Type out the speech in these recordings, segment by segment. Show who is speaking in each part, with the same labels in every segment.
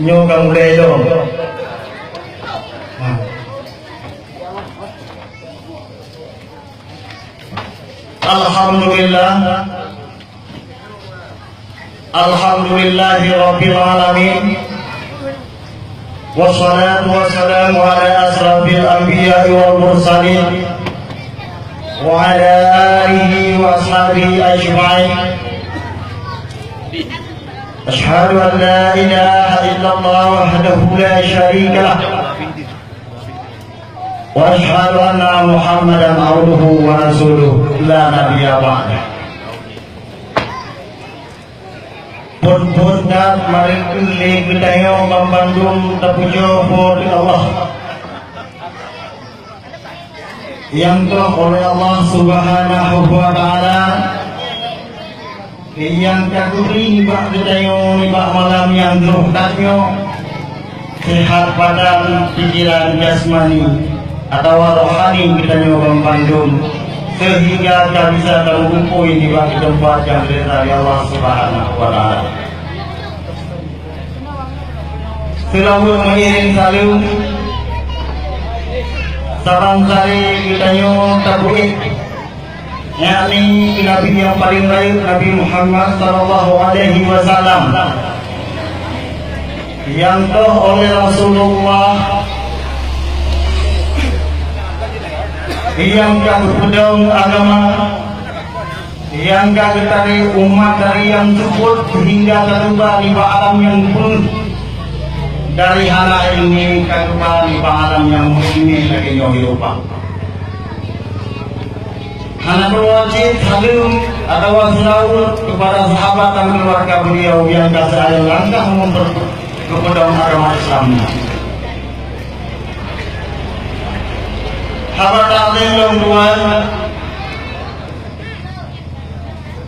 Speaker 1: nyo kang ledo. Alhamdulillah, alhamdulillahi rabbil alamin. Wassalatu wassalamu ala asrafil anbiya'i wal mursalin wa ala alihi wa ashabihi ajma'in. Ashhadu an la ilaha illallah wahdahu la syarika lah wa ashhadu anna Muhammadan abduhu wa rasuluh la nabiyya ba'dah. Pun dan mari keli kedayo Bandung terpujo oleh Allah yang telah oleh Allah Subhanahu wa taala yang kaduri nibak kedayo nibak malam yang geruh tanyo sehat badan pikiran jasmani atau rohani kedayo Bandung sehingga kita bisa terkumpul di tempat yang diridhai Allah Subhanahu wa taala. Selalu mengiring salam sarang sari kita nyo tabuik yakni Nabi yang paling baik, Nabi Muhammad sallallahu alaihi wasallam yang toh oleh Rasulullah yang pedang agama yang dari umat dari yang support hingga kedua di alam yang pun dari hal ini kedua di alam yang ini lagi hidupan anak berwajib saling atau selalu kepada sahabat dan keluarga beliau yang kasih langkah kepada agama Islam. Sahabat yang Tuhan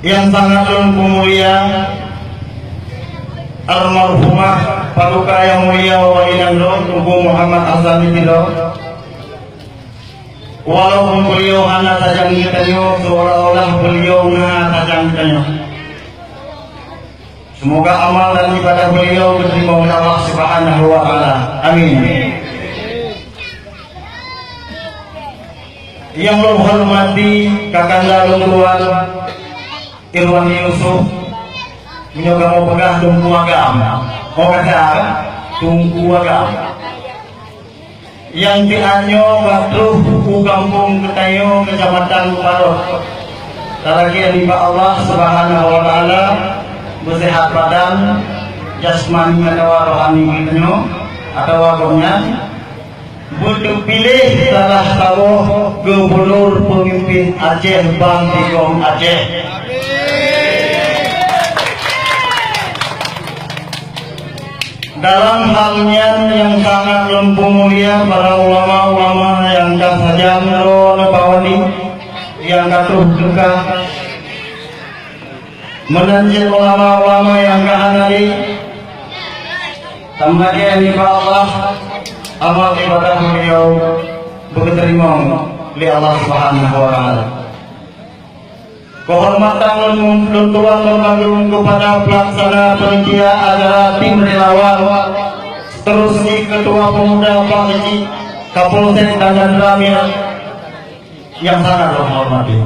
Speaker 1: yang sangat mulia almarhumah paduka yang mulia walidan Tuku Muhammad Azami Tilo, walaupun beliau hanya tajam gitanyo seolah-olah beliau hanya tajam gitanyo, semoga amal dan ibadah beliau diterima oleh Allah Subhanahu wa taala. Amin. Yang lo hormati kakanda lungguan Irwan Yusuf menyoga mau pegah tungku agama mau kata tungku agama yang dianyo waktu buku kampung ketayo kecamatan Parot talagi lima Allah Subhanahu wa taala bersehat badan jasmani atau rohani kita atau agungnya untuk pilih salah satu gubernur pemimpin Aceh Bang Tigong Aceh. Dalam halnya yang sangat lempu mulia para ulama-ulama yang kasajam roh bawani yang katuh duka menanjil ulama-ulama yang kahanari tambahnya ini Allah amal ibadah beliau diterima oleh Allah Subhanahu wa taala. Kehormatan lunturan mengagum kepada pelaksana panitia acara tim relawan terus di Ketua Pemuda Pak Haji Kapolsek dan Ramil yang sangat menghormati.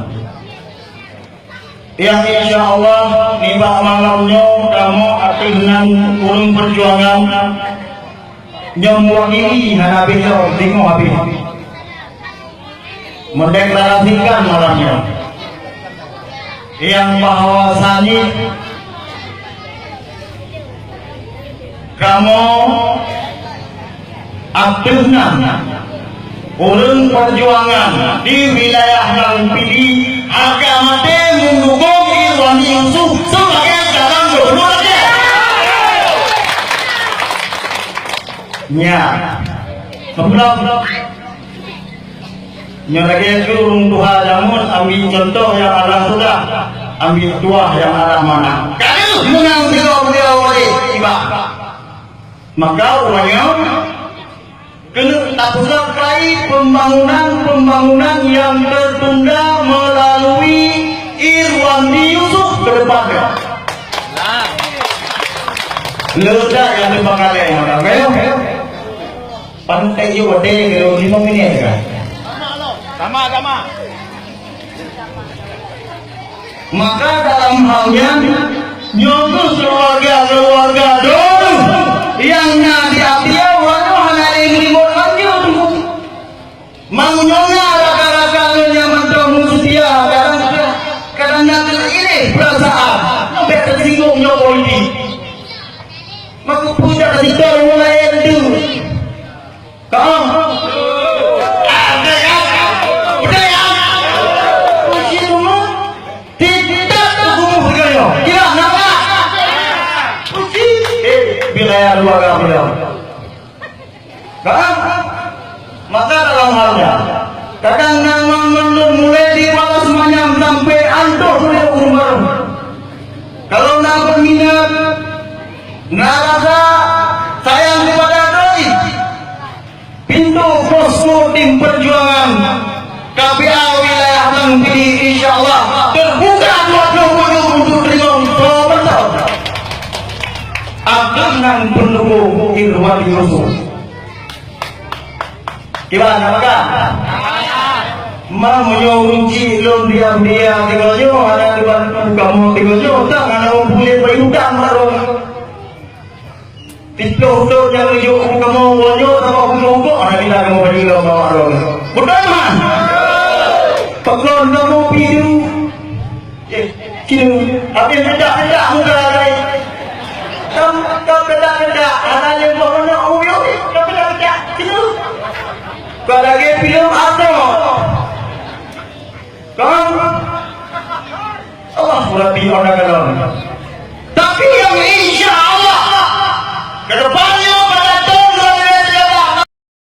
Speaker 1: Yang insya Allah nibak malamnya kamu aktifnan urung perjuangan nyemwakili hanabi tengok habis mendeklarasikan malamnya yang bahwasanya kamu aktifnya urung perjuangan di wilayah yang pilih agama mendukung Irwan Yusuf sebagai calon gubernur Aceh. Nya, sebelum nyeragin urung Tuhan namun ambil contoh yang Allah sudah ambil tuah yang arah mana kalau mengambil beliau oleh tiba maka orangnya kena tak terkait pembangunan yang tertunda melalui Irwan Yusuf ke depannya Ledak yang dibangkalai orang kayo. Pantai juga deh kalau 5 minit kan.
Speaker 2: Sama.
Speaker 1: Maka dalam halnya nyugus keluarga dulu yang nanti dia waduh hanya ini mau lanjut. Mau nyonya raka-rakanya mentomu setia kadang nanti ini perasaan sampai tersinggung nyokol ini. Maka punya ketika mulai itu kau ada ya kunci rumah tidak aku bergaya kira nama kunci wilayah keluarga beliau kau maka dalam halnya kadang nama mulai dibalas semuanya sampai antuk sudah umur kalau nak berminat nak rasa sayang kepada doi pintu posko tim perjuangan KPA wilayah Bangpidi insyaallah terbuka buat kamu untuk terima betul dengan pendukung Irwan Yusuf gimana maka mau nyunci lom diam tinggalnya ada di kamu tinggalnya tak ada boleh berhutang baru Pito yang hidup kamu wajib sama kamu orang tidak kamu bagi kamu orang. Betul mah? Pekon kamu pidu, kini apa yang tidak muka lagi. Kau tidak ada yang boleh uyuk, kau tidak kini. Kau lagi film apa? Kau Allah sudah biar orang